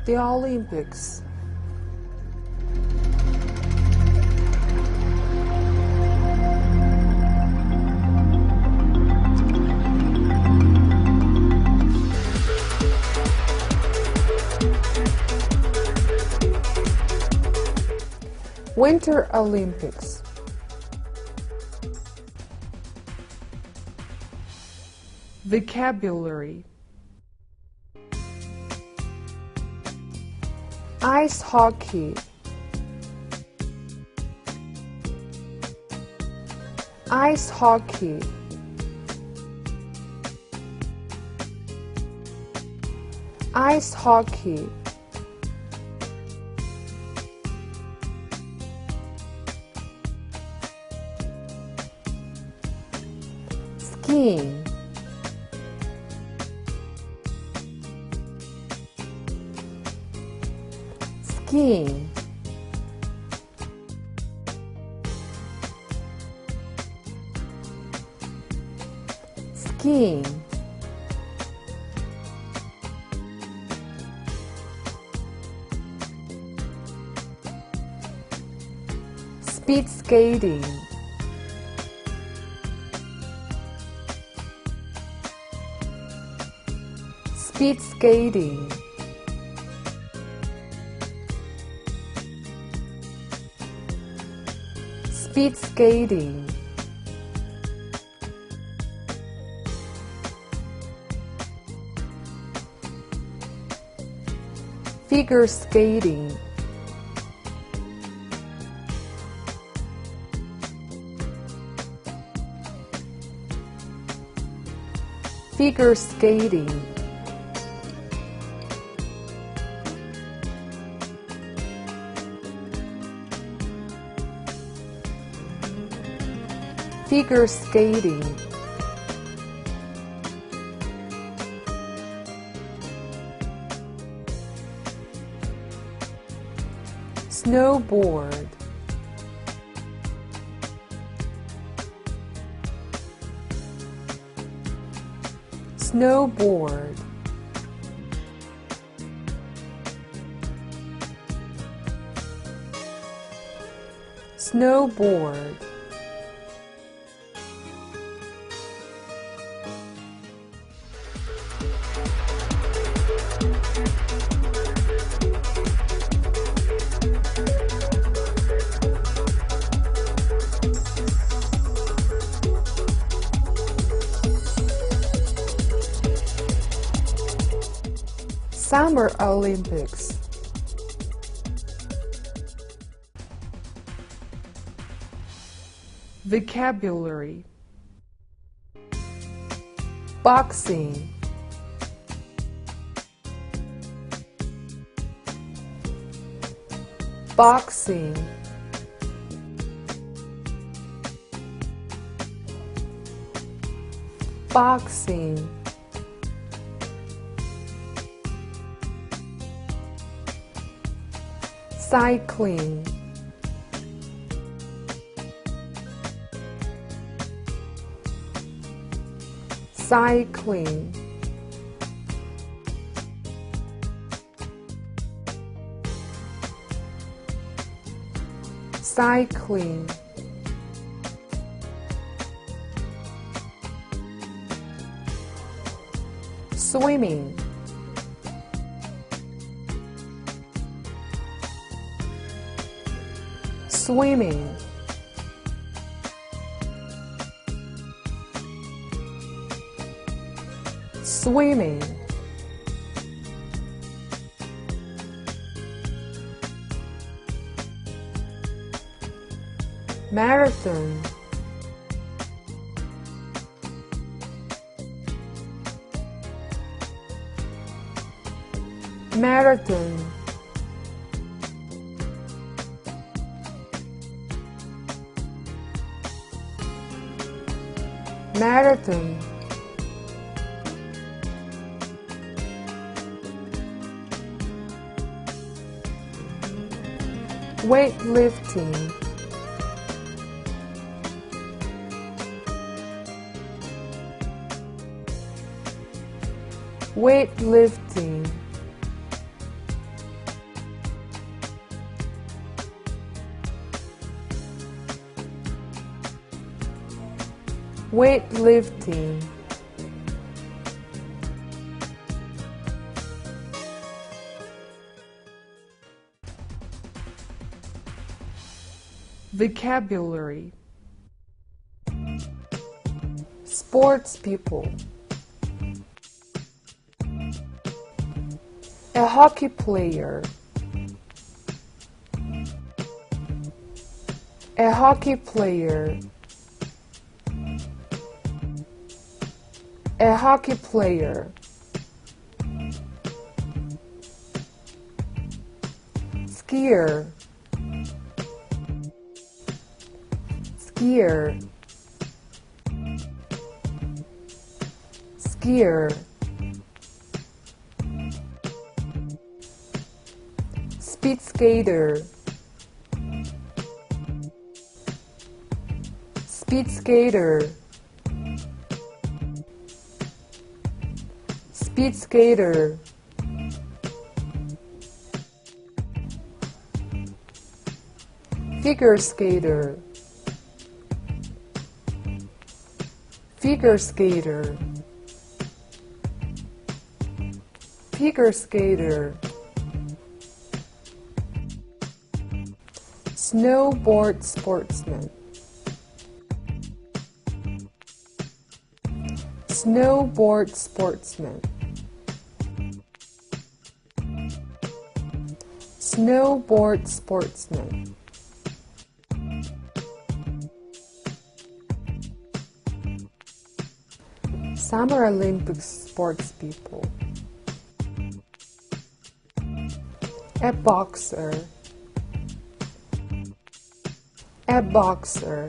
The Olympics. Winter Olympics. Vocabulary. Ice hockey. Ice hockey. Ice hockey. Skiing. Skiing. Skiing. Speed skating. Speed skating. Speed skating. Figure skating. Figure skating. Figure skating. Snowboard. Snowboard. Snowboard. Summer Olympics. Vocabulary. Boxing. Boxing. Boxing. Cycling. Cycling. Cycling. Swimming. Swimming. Swimming. Marathon. Marathon. Marathon. Weightlifting. Weightlifting. weightlifting, vocabulary, sports people, a hockey player, a hockey player, a hockey player, skier, skier, skier, speed skater, speed skater, speed skater, figure skater, figure skater, figure skater, snowboard sportsman, snowboard sportsman, snowboard sportsman, Summer Olympics sports people, a boxer, a boxer,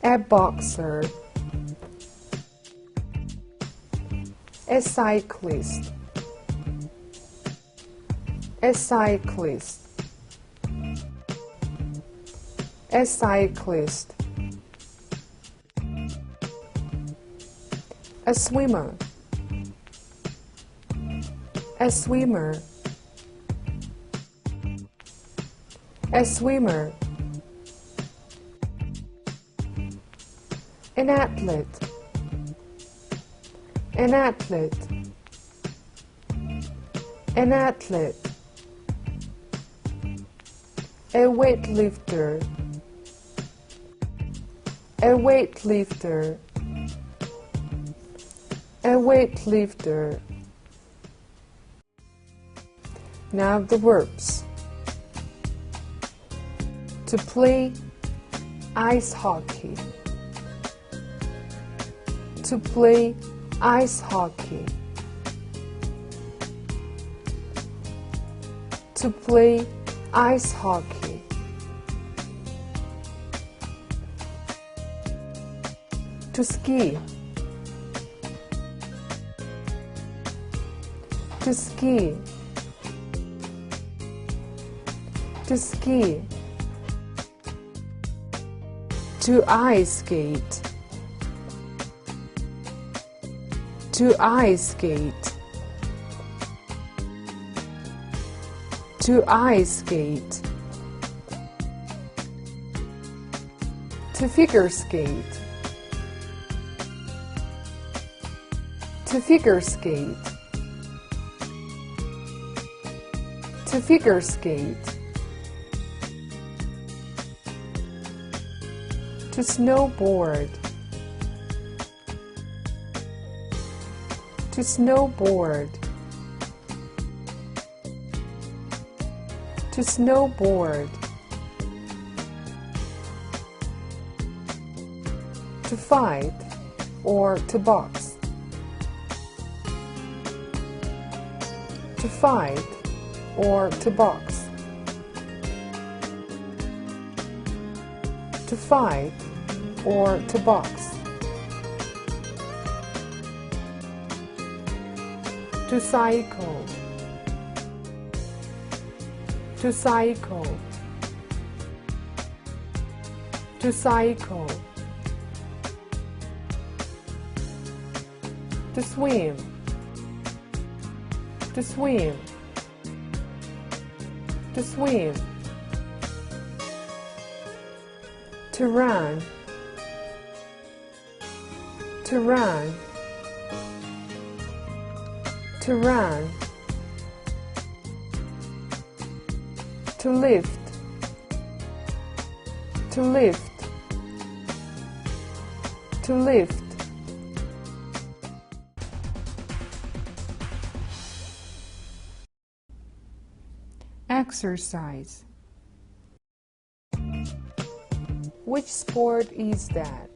a boxer, a cyclist, a cyclist, a cyclist, a swimmer, a swimmer, a swimmer, an athlete, an athlete, an athlete, a weightlifter, a weightlifter, a weightlifter. Now the verbs. To play ice hockey, to play ice hockey, to play ice hockey, to ski, to ski, to ski, to ice skate, to ice skate, to ice skate, to figure skate, to figure skate, to figure skate, to snowboard, to snowboard, to snowboard, to fight or to box, to fight or to box, to fight or to box, to cycle, to cycle, to cycle, to swim, to swim, to swim, To run. To run. To run. To lift. To lift. To lift. Exercise. Which sport is that?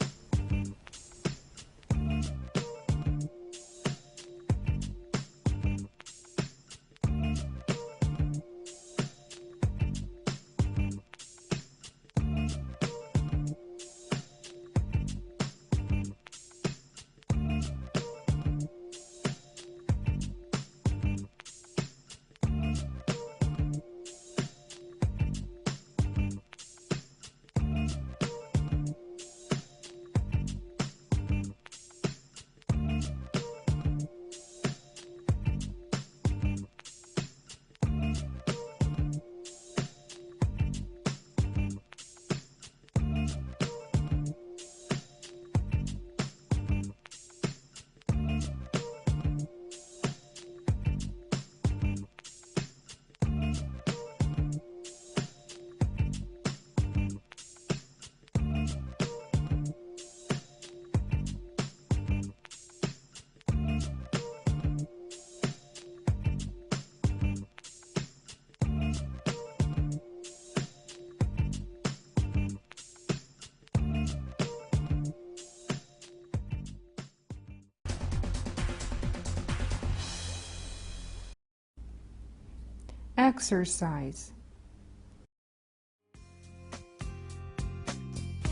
Exercise.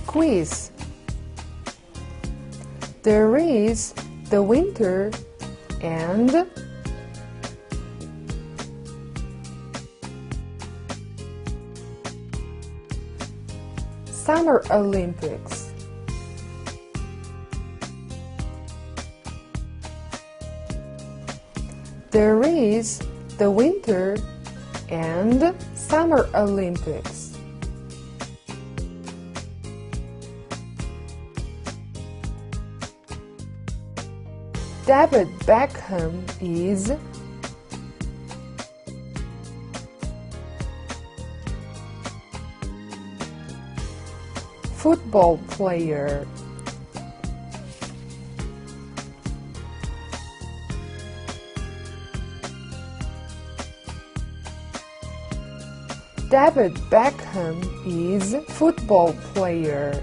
Quiz. There is the winter and Summer Olympics. There is the Winter and Summer Olympics. David Beckham is football player. David Beckham is football player.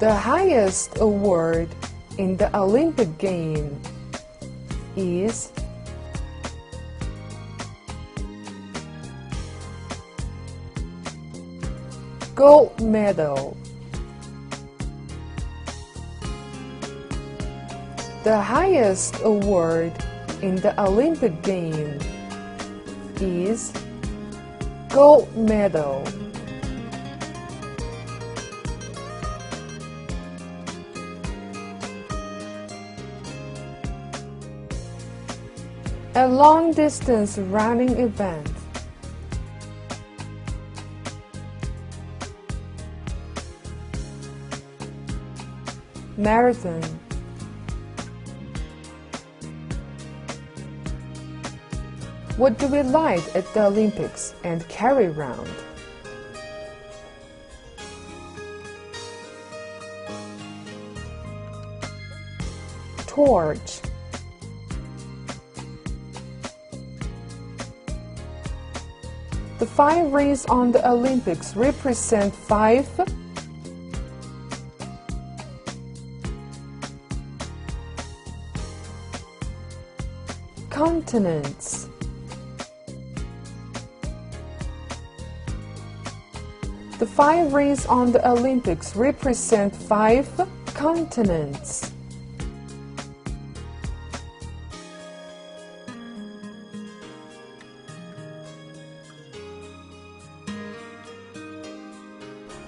The highest award in the Olympic game is gold medal. The highest award in the Olympic game is gold medal. A long-distance running event. Marathon. What do we light at the Olympics and carry round? Torch. The 5 rings on the Olympics represent 5 continents. The 5 rings on the Olympics represent 5 continents.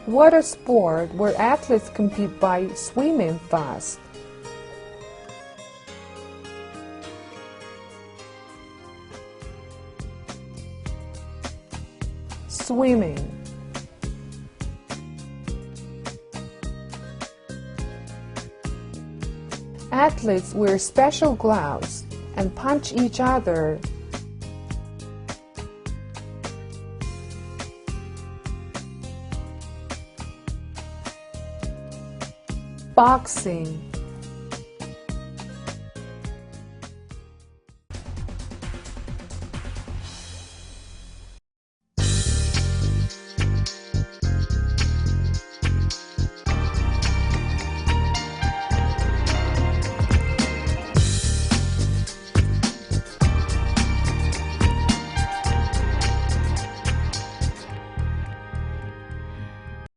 Water sport where athletes compete by swimming fast. Swimming. Athletes wear special gloves and punch each other. Boxing.